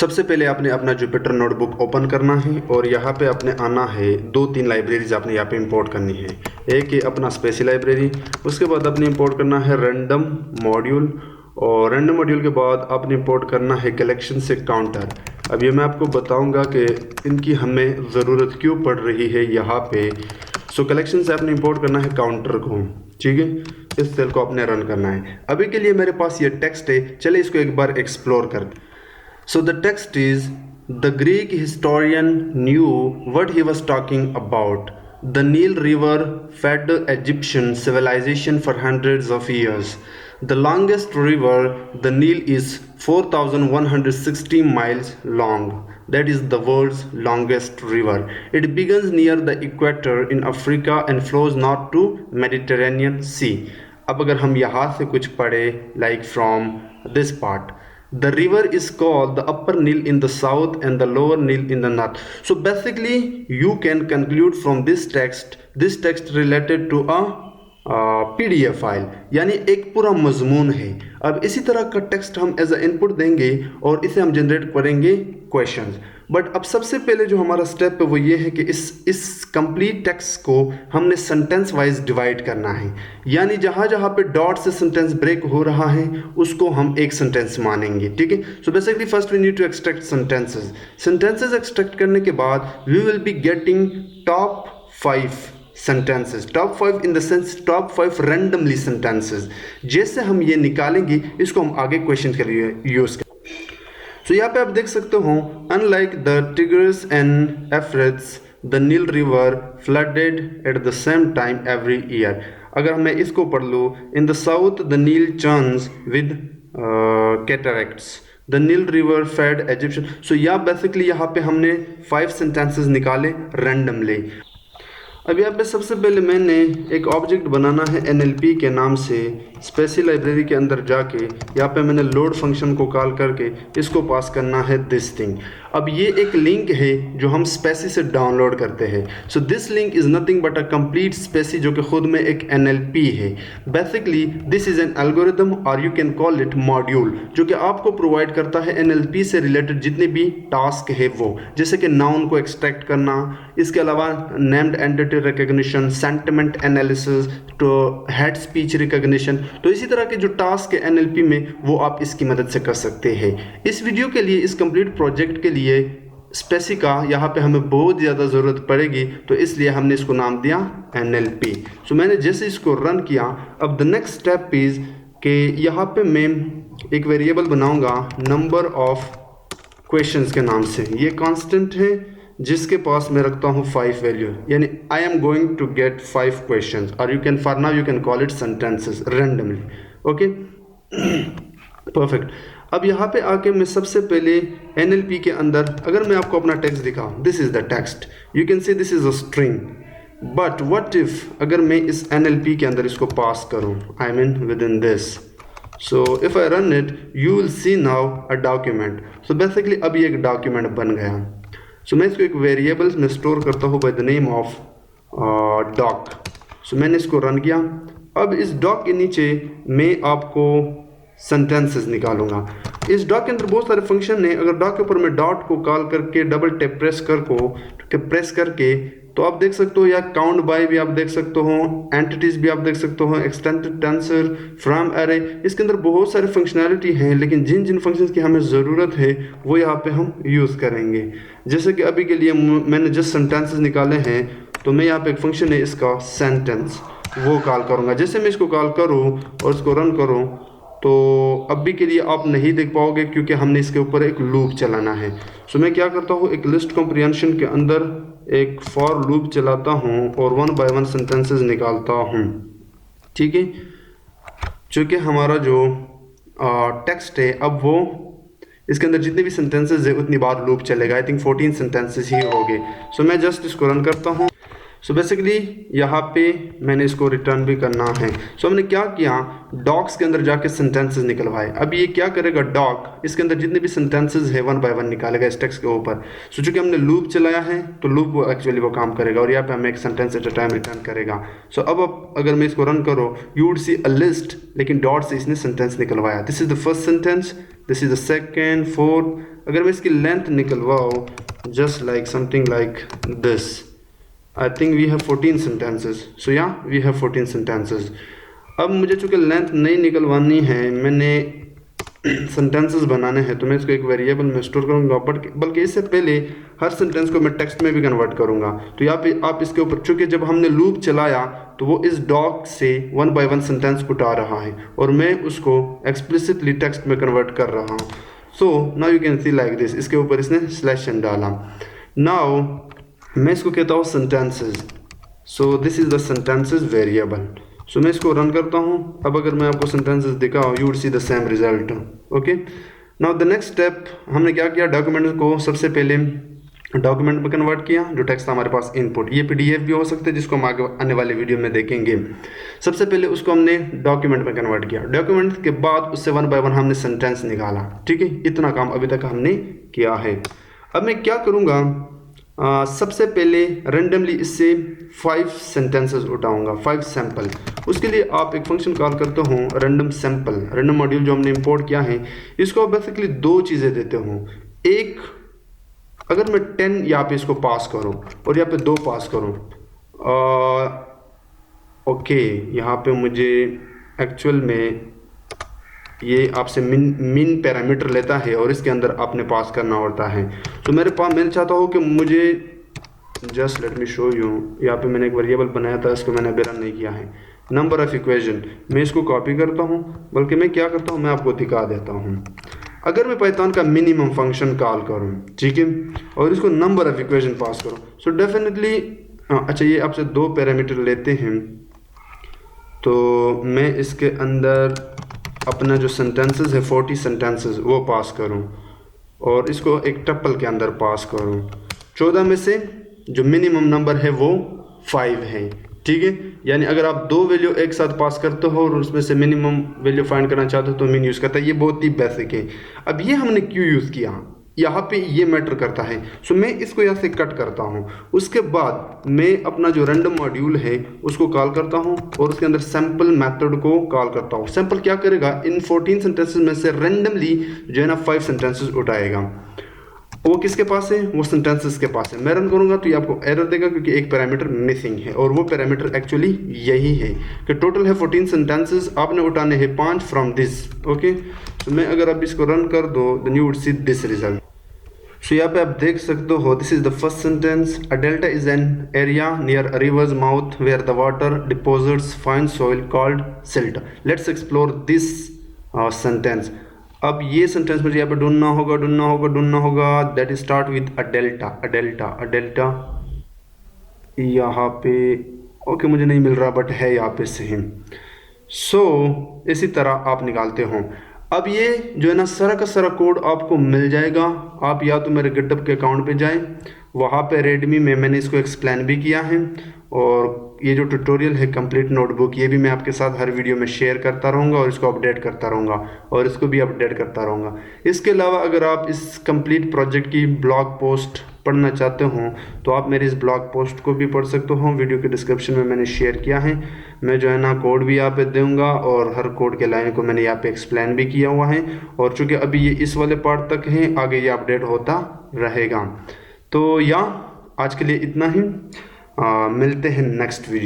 सबसे पहले आपने अपना जुपिटर नोटबुक ओपन करना है और यहाँ पे आपने आना है, 2-3 लाइब्रेरीज आपने यहाँ पे इंपोर्ट करनी है। एक है अपना स्पेसी लाइब्रेरी, उसके बाद आपने इंपोर्ट करना है रैंडम मॉड्यूल, और रैंडम मॉड्यूल के बाद आपने इंपोर्ट करना है कलेक्शन से काउंटर। अब ये मैं आपको बताऊंगा कि इनकी हमें ज़रूरत क्यों पड़ रही है यहाँ पे। सो कलेक्शन से आपने इंपोर्ट करना है काउंटर को, ठीक है। इस सेल को आपने रन करना है। अभी के लिए मेरे पास ये टेक्स्ट है, चले इसको एक बार एक्सप्लोर करते। So the text is, the Greek historian knew what he was talking about. The Nile River fed Egyptian civilization for hundreds of years. The longest river, the Nile, is 4,160 miles long. That is the world's longest river. It begins near the equator in Africa and flows north to Mediterranean Sea. अब अगर हम यहाँ से कुछ पढ़े, like from this part. The river is called the Upper Nile in the south and the Lower Nile in the north. So basically you can conclude from this text related to a PDF file, यानी एक पूरा मजमून है। अब इसी तरह का text हम एज अ इनपुट देंगे और इसे हम जनरेट करेंगे क्वेश्चंस। बट अब सबसे पहले जो हमारा स्टेप है वो ये है कि इस कंप्लीट टेक्स्ट को हमने सेंटेंस वाइज डिवाइड करना है, यानी जहाँ जहाँ पे डॉट से सेंटेंस ब्रेक हो रहा है उसको हम एक सेंटेंस मानेंगे, ठीक है। So basically first we need to extract sentences extract करने के बाद we will be getting top 5 sentences, top 5 in the sense top 5 randomly sentences। जैसे हम ये निकालेंगे इसको हम आगे क्वेश्चन के लिए यूज करेंगे। सो यहाँ पे आप देख सकते हो, unlike the Tigris and Euphrates, the Nile River flooded at the same time every year। अगर मैं इसको पढ़ लूँ, in the south the Nile churns with cataracts, the Nile River fed Egyptian। सो यहाँ बेसिकली यहाँ पे हमने 5 sentences निकाले randomly। अब यहाँ पे सबसे पहले मैंने एक ऑब्जेक्ट बनाना है NLP के नाम से। स्पेसी लाइब्रेरी के अंदर जाके यहाँ पे मैंने लोड फंक्शन को कॉल करके इसको पास करना है दिस थिंग। अब ये एक लिंक है जो हम स्पेसी से डाउनलोड करते हैं। So this link is nothing but a complete spaCy, जो कि खुद में एक NLP है। Basically this is an algorithm और you can call it module, जो कि आपको प्रोवाइड करता है NLP से रिलेटेड जितने भी टास्क है वो, जैसे कि नाउन को एक्सट्रैक्ट करना, इसके अलावा named entity recognition, sentiment analysis, तो हेड स्पीच रिकग्निशन। तो इसी तरह के जो टास्क है NLP में वो आप इसकी मदद से कर सकते हैं। इस वीडियो के लिए, इस कंप्लीट प्रोजेक्ट के लिए स्पेसी का यहाँ पे हमें बहुत ज़्यादा ज़रूरत पड़ेगी, तो इसलिए हमने इसको नाम दिया NLP। सो मैंने जैसे इसको रन किया, अब द नेक्स्ट स्टेप इज़ कि यहाँ पे मैं एक वेरिएबल बनाऊँगा नंबर ऑफ क्वेश्चंस के नाम से। ये कांस्टेंट है जिसके पास मैं रखता हूँ 5 वैल्यू, यानी I am going to get 5 questions, और you can for now you can call it sentences randomly. Okay, perfect. अब यहाँ पे आके मैं सबसे पहले NLP के अंदर अगर मैं आपको अपना टेक्स्ट दिखाऊँ, this is the text, you can see this is a string. But what if अगर मैं इस NLP के अंदर इसको पास करूँ, I mean with in this. So if I run it you will see now a document. So basically अब ये एक डॉक्यूमेंट बन गया। सो मैं इसको एक वेरिएबल में स्टोर करता हूँ by the name of doc. So मैंने इसको रन किया। अब इस डॉक के नीचे मैं आपको सेंटेंसेस निकालूंगा। इस डॉक के अंदर बहुत सारे फंक्शन हैं। अगर डॉक के ऊपर मैं डॉट को कॉल करके डबल टैप प्रेस करके तो आप देख सकते हो, या काउंट बाय भी आप देख सकते हो, एंटिटीज भी आप देख सकते हो, एक्सटेंडेड टेंसर, फ्रॉम एरे, इसके अंदर बहुत सारे फंक्शनैलिटी हैं। लेकिन जिन जिन फंक्शंस की हमें ज़रूरत है वो यहाँ पे हम यूज़ करेंगे। जैसे कि अभी के लिए मैंने जस्ट सेंटेंसेस निकाले हैं, तो मैं यहाँ पे एक फंक्शन है इसका सेंटेंस, वो कॉल करूँगा। जैसे मैं इसको कॉल करूँ और इसको रन करूँ तो अभी के लिए आप नहीं देख पाओगे क्योंकि हमने इसके ऊपर एक लूप चलाना है। सो मैं क्या करता हूँ, एक लिस्ट कॉम्प्रिहेंशन के अंदर एक फॉर लूप चलाता हूँ और 1 बाय 1 सेंटेंसेस निकालता हूँ, ठीक है। चूँकि हमारा जो टेक्स्ट है अब वो इसके अंदर जितने भी सेंटेंसेस है उतनी बार लूप चलेगा। आई थिंक 14 सेंटेंसेस ही हो गए। सो मैं जस्ट इसको रन करता हूँ। सो बेसिकली यहाँ पे मैंने इसको रिटर्न भी करना है। सो हमने क्या किया, डॉक्स के अंदर जाके सेंटेंसेस निकलवाए। अब ये क्या करेगा, डॉक इसके अंदर जितने भी सेंटेंसेस है 1 बाय 1 निकालेगा इस टेक्स्ट के ऊपर। सो चूँकि हमने लूप चलाया है तो लूप एक्चुअली वो काम करेगा और यहाँ पे हमें एक sentence at a time return करेगा। सो अब अगर मैं इसको रन करो you would see a list, लेकिन डॉट से इसने सेंटेंस निकलवाया। This is the first sentence, this is the second, fourth अगर मैं इसकी लेंथ निकलवाऊँ just like something like this, I think we have 14 sentences, so या वी हैव 14 सेंटेंसेस। अब मुझे चूँकि लेंथ नहीं निकलवानी है, मैंने सेंटेंसेस बनाने हैं, तो मैं इसको एक वेरिएबल में स्टोर करूँगा, बल्कि इससे पहले हर सेंटेंस को मैं टेक्स्ट में भी कन्वर्ट करूँगा। तो यहाँ पे आप इसके ऊपर, चूँकि जब हमने लूप चलाया तो वो इस डॉक से 1 बाय 1 सेंटेंस उठा रहा है और मैं उसको एक्सप्लिसिटली टेक्स्ट में कन्वर्ट कर रहा हूँ। So now you can see like this, इसके ऊपर इसने स्लैश एन डाला। नाउ मैं इसको कहता हूँ sentences, so this is the sentences variable. So मैं इसको रन करता हूँ। अब अगर मैं आपको सेंटेंसेस दिखाऊँ, you would see the same result. Okay, now the next step हमने क्या किया, डॉक्यूमेंट को सबसे पहले डॉक्यूमेंट में कन्वर्ट किया, जो टेक्स्ट था हमारे पास इनपुट, ये पीडीएफ भी हो सकता है जिसको हम आगे आने वाले वीडियो में देखेंगे। सबसे पहले उसको हमने डॉक्यूमेंट में कन्वर्ट किया, डॉक्यूमेंट के बाद उससे 1 बाय 1 हमने सेंटेंस निकाला। ठीक है, इतना काम अभी तक हमने किया है। अब मैं क्या करूँगा, सबसे पहले रेंडमली इससे 5 सेंटेंसेस उठाऊंगा, 5 सैंपल। उसके लिए आप एक फंक्शन कॉल करते हो रैंडम सैंपल, रैंडम मॉड्यूल जो हमने इंपोर्ट किया है, इसको बेसिकली 2 चीज़ें देते हो। एक, अगर मैं 10 यहाँ पे इसको पास करूँ और यहाँ पे 2 पास करूँ, ओके, यहाँ पे मुझे एक्चुअल में ये आपसे मिन पैरामीटर लेता है और इसके अंदर आपने पास करना होता है। तो मेरे पास, मैं चाहता हूँ कि मुझे just let me show you, यहाँ पे मैंने एक वेरिएबल बनाया था, इसको मैंने अभी रन नहीं किया है, नंबर ऑफ इक्वेशन। मैं इसको कॉपी करता हूँ, बल्कि मैं क्या करता हूँ, मैं आपको दिखा देता हूँ। अगर मैं पाइथन का मिनिमम फंक्शन कॉल करूँ, ठीक है, और इसको नंबर ऑफ इक्वेशन पास करूँ, सो डेफिनेटली, अच्छा ये आपसे 2 पैरामीटर लेते हैं, तो मैं इसके अंदर अपना जो सेंटेंसेस है 40 सेंटेंसेस वो पास करूं और इसको एक टपल के अंदर पास करूं। 14 में से जो मिनिमम नंबर है वो 5 है। ठीक है, यानी अगर आप 2 वैल्यू एक साथ पास करते हो और उसमें से मिनिमम वैल्यू फाइंड करना चाहते हो तो मिन यूज़ करता है। ये बहुत ही बेसिक है। अब ये हमने क्यों यूज़ किया, यहाँ पे ये मैटर करता है। सो मैं इसको यहाँ से कट करता हूँ, उसके बाद मैं अपना जो रैंडम मॉड्यूल है उसको कॉल करता हूँ और उसके अंदर सैम्पल मेथड को कॉल करता हूँ। सैम्पल क्या करेगा, इन 14 सेंटेंसेस में से रैंडमली जो है ना 5 सेंटेंसेस उठाएगा। वो किसके पास है, वो सेंटेंसेस के पास है। मैं रन करूँगा तो ये आपको एरर देगा क्योंकि एक पैरामीटर मिसिंग है और वो पैरामीटर एक्चुअली यही है कि टोटल है 14 सेंटेंसेस, आपने उठाने हैं 5 फ्रॉम दिस। ओके, तो मैं अगर अब इसको रन कर दो then you would see this result. So यहाँ पे आप देख सकते हो, this is the first sentence, a delta is an area near a river's mouth where the water deposits fine soil called silt. Let's explore this sentence. अब ये sentence मुझे यहाँ पे ढूंढना होगा that start with a delta. यहाँ पे okay मुझे नहीं मिल रहा बट है यहाँ पे सेम। सो इसी तरह आप निकालते हो। अब ये जो है ना सारा का सारा कोड आपको मिल जाएगा। आप या तो मेरे गिटहब के अकाउंट पे जाएं, वहाँ पे रेडमी में मैंने इसको एक्सप्लेन भी किया है और ये जो ट्यूटोरियल है कंप्लीट नोटबुक, ये भी मैं आपके साथ हर वीडियो में शेयर करता रहूँगा और इसको अपडेट करता रहूँगा और इसको भी अपडेट करता रहूँगा। इसके अलावा अगर आप इस कंप्लीट प्रोजेक्ट की ब्लॉग पोस्ट पढ़ना चाहते हो तो आप मेरे इस ब्लॉग पोस्ट को भी पढ़ सकते हो, वीडियो के डिस्क्रिप्शन में मैंने शेयर किया है। मैं जो है ना कोड भी यहाँ पे दूंगा और हर कोड के लाइन को मैंने यहाँ पे एक्सप्लेन भी किया हुआ है और चूँकि अभी ये इस वाले पार्ट तक है, आगे ये अपडेट होता रहेगा। तो या आज के लिए इतना ही, मिलते हैं नेक्स्ट वीडियो।